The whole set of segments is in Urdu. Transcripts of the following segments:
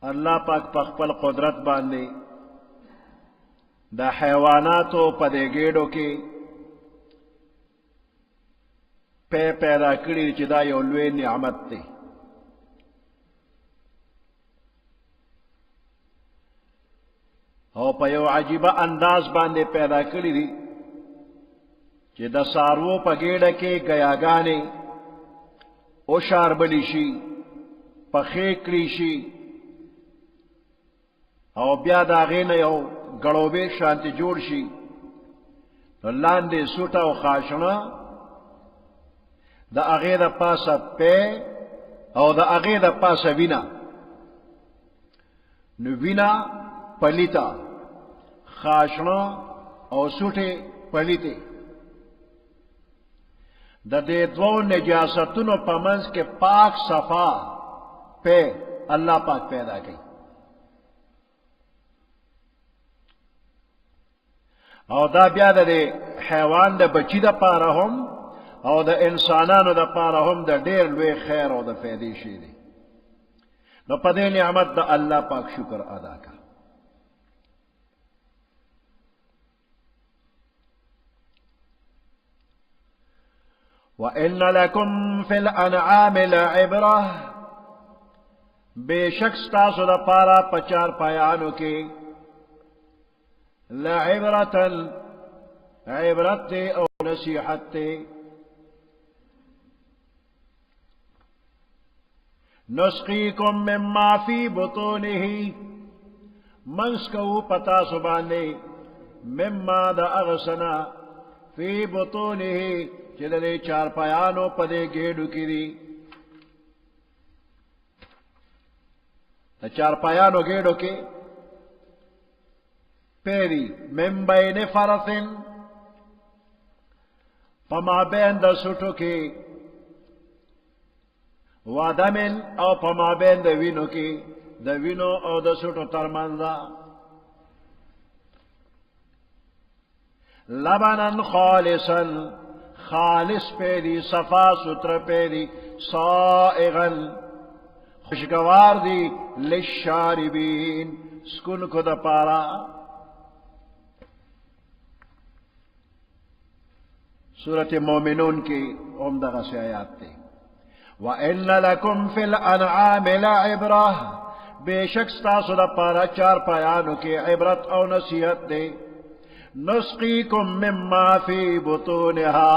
اللہ پاک پخپل قدرت باندے دا حیواناتو پدے گیڑو کے پیدا کری چی دا یو لوی نعمت تے او پا یو عجیبہ انداز باندے پیدا کری دی چی دا سارو پا گیڑا کے گیاگانے او شاربلی شی پا خیکری شی او بیا دا غین یو گڑوبے شانتی جوڑ شی لاندے سوٹا و خاشنا دا اغی دا پاسا پے او دا اغی دا پاسا وینا نو وینا پلیتا خاشنا او سوٹے پلیتے دا دے دو نجاستونو پمنز کے پاک صفا پہ اللہ پاک پیدا کی او دا بیا دا دے حیوان دا بچی دا پارا ہم او دا انسانانو دا پارا ہم دا دیر لوی خیر او دا فیدی شیدی نو پا دے نعمت دا اللہ پاک شکر ادا کا وَإِنَّ لَكُمْ فِي الْأَنْعَامِ لَعِبْرَةً بے شخص تاسو دا پارا پچار پایانو کے لَعِبْرَةً عبرت تے او نصیحت تے نسقیکم مما فی بطونہ منسکو پتا سبانے مما دا اغسنا فی بطونہ چلے چار پایانو پدے گیڑو کی دی چار پایانو گیڑو کے پیری من بین فرثن پما بین دا سٹو کے وادمن او پما بین دا وینو کے دا وینو او دا سٹو ترمنزا لبنن خالصا خالص پیری صفا ستر پیری سائغن خوشگوار دی للشاربین سکن کو دا پارا سورۃ مومنون کی عمدہ سے آیات تے وَإِنَّ لَكُمْ فِي الْأَنْعَامِ لَعِبْرَةً بے شخص تاسو دا پارا چار پایانو کے عبرت او نصیحت دے نسقیکم مما فی بطونہا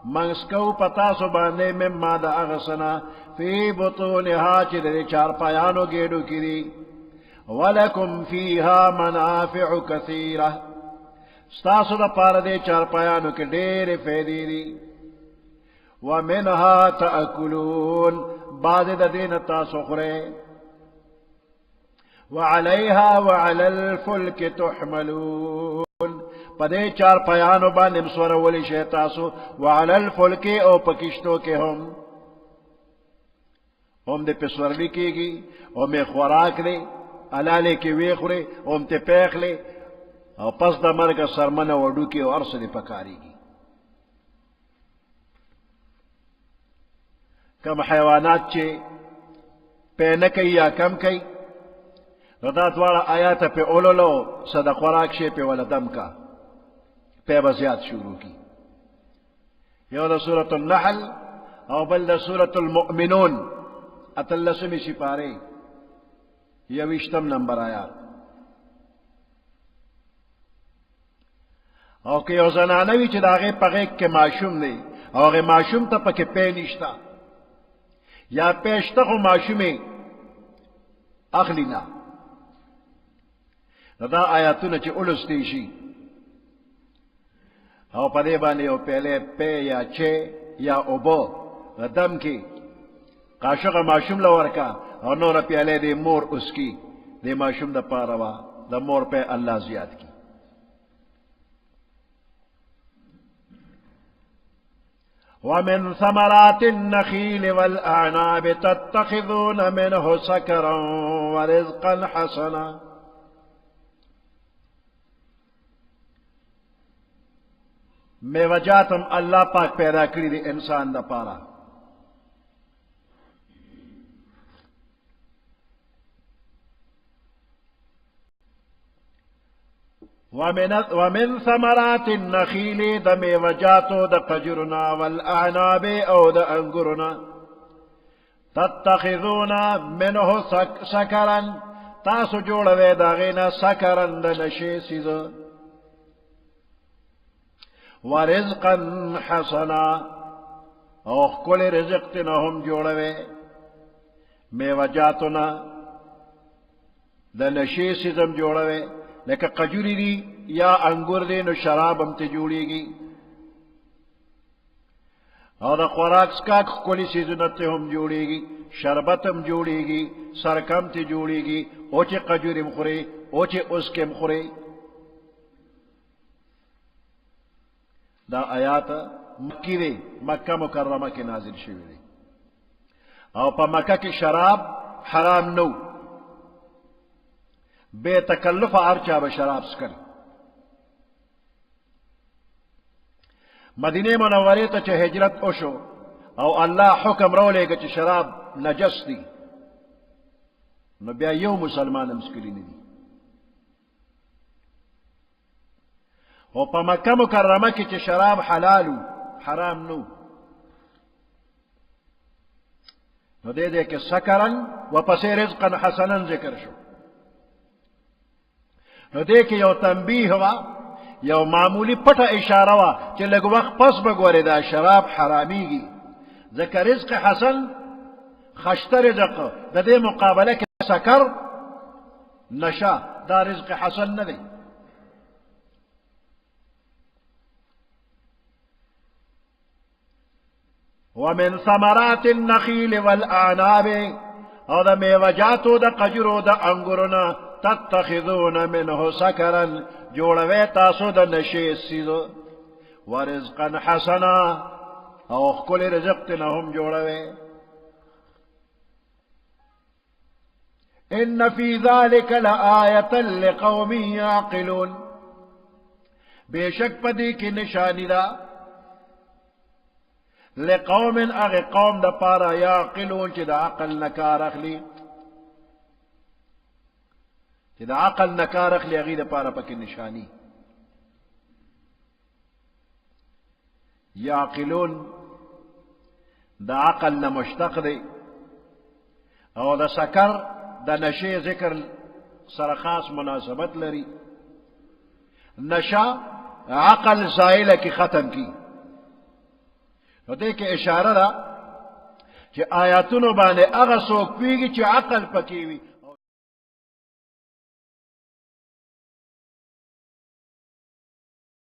منسکو پتاسو باندے مما دا اغسنا فی بطونہا چلے چار پایانو گیڑو کی دی وَلَكُمْ فِيهَا مَنَافِعُ كَثِيرَةً ستاسو دا پارا دے چار پایانو کے دیر فیدی دی وَمِنْهَا تَأْكُلُونَ بعد دا دین تاسو خورے وَعَلَيْهَا وَعَلَى الْفُلْكِ تُحْمَلُونَ پدے چار پیانو باندې مسور ولی شیطاسو وعلى الفلک او پکشتو کے ہم دے پسورلی کی گی ہم خوراک لے علالے کی ویخورے ہم تے پیخ لے او پس دا مرگا سرمن وڈو کی او عرص دے پکاری گی کم حیوانات چے پے نکی یا کم کئی ردات والا آیات پہ اولولو صدا خوراک شے پہ والا دم کا پہ بزیاد شروع کی یو دا سورة النحل او بل دا سورة المؤمنون اتلسمی سپارے یوشتم نمبر آیات او کہ یو زنانوی چی دا غیب پا غیب کے معشوم دے او غیب معشوم تا پا کے پے نشتا یا پیشتا خو معشومی اخلینا دا آیاتون چی اولستی شی او پدے بانے او پہلے پے یا چھے یا اوبو دم کی قاشق معشوم لورکا اور نور پیالے دے مور اس کی دے معشوم دا پاروا دا مور پہ اللہ زیاد کی وَمِن ثَمَرَاتِ النَّخِيلِ وَالْأَعْنَابِ تَتَّخِذُونَ مِنْهُ سَكَرًا وَرِزْقًا حَسَنًا میں وجاتم اللہ پاک پیدا کری دی انسان دا پارا ومن ثمرات النخيل د میوجاتو د قجرنا والاعناب او د انگرنا تتخذون منه سکرا تاسو جوړوي داغینا سکرن د نشي سیز ورزقا حسنا او کل رزق تینا هم جوړوي میوجاتنا د نشي سیزم جوړوي لکه قجوری دی یا انگور دی نو شراب هم تی جوڑیگی او دا خوراک سکاک کلی سیزنت هم جوڑیگی شربت هم جوڑیگی سرکم تی جوڑیگی اوچے قجوری مخوری اوچے اسکے مخوری دا آیات مکی دی مکہ مکرمہ کی نازل شوی دی او پا مکہ کی شراب حرام نو بے تکلف ارچا بشراب سکل مدینه منوره ته چې هجرت وشو او الله حکم راولېږه چې شراب نجس دي نو بیا یو مسلمان هم سکلی نه دي او په مکه مکرمه کې چې شراب حلالو حرام نو نو دې کې سکرن و پسې رزقا حسنا ذکر شو نو دې کې یو تنبیه وا یو معمولی پټه اشاره وا چې لږ وخت پس بګورې دا شراب حراميږي ذکر رزق حسن خشتر رزق د دې مقابله کې سکر نشا دا رزق حسن نه دی ومن ثمرات النخيل والاعناب او د میوجاتو د قجرو د انګورنا تتخذون منه سکرا جوړوي تاسو د نشي سیزو ورزقا حسنا او خپل رزق ته هم جوړوي ان في ذلك لآية لقوم يعقلون بشک پدې کې نشانی ده لقوم اغه قوم د پاره يعقلون چې د عقل نکار اخلي چې د عقل نکار اخلي هغه د پاره پکې نشانی يعقلون د عقل نه مشتق دی او د سکر د نشي ذکر سره خاص مناسبت لري نشا عقل زائله کی ختم کی نو دې کې اشاره ده چې آیاتونو باندې هغه څوک پیږي چې عقل پکې وي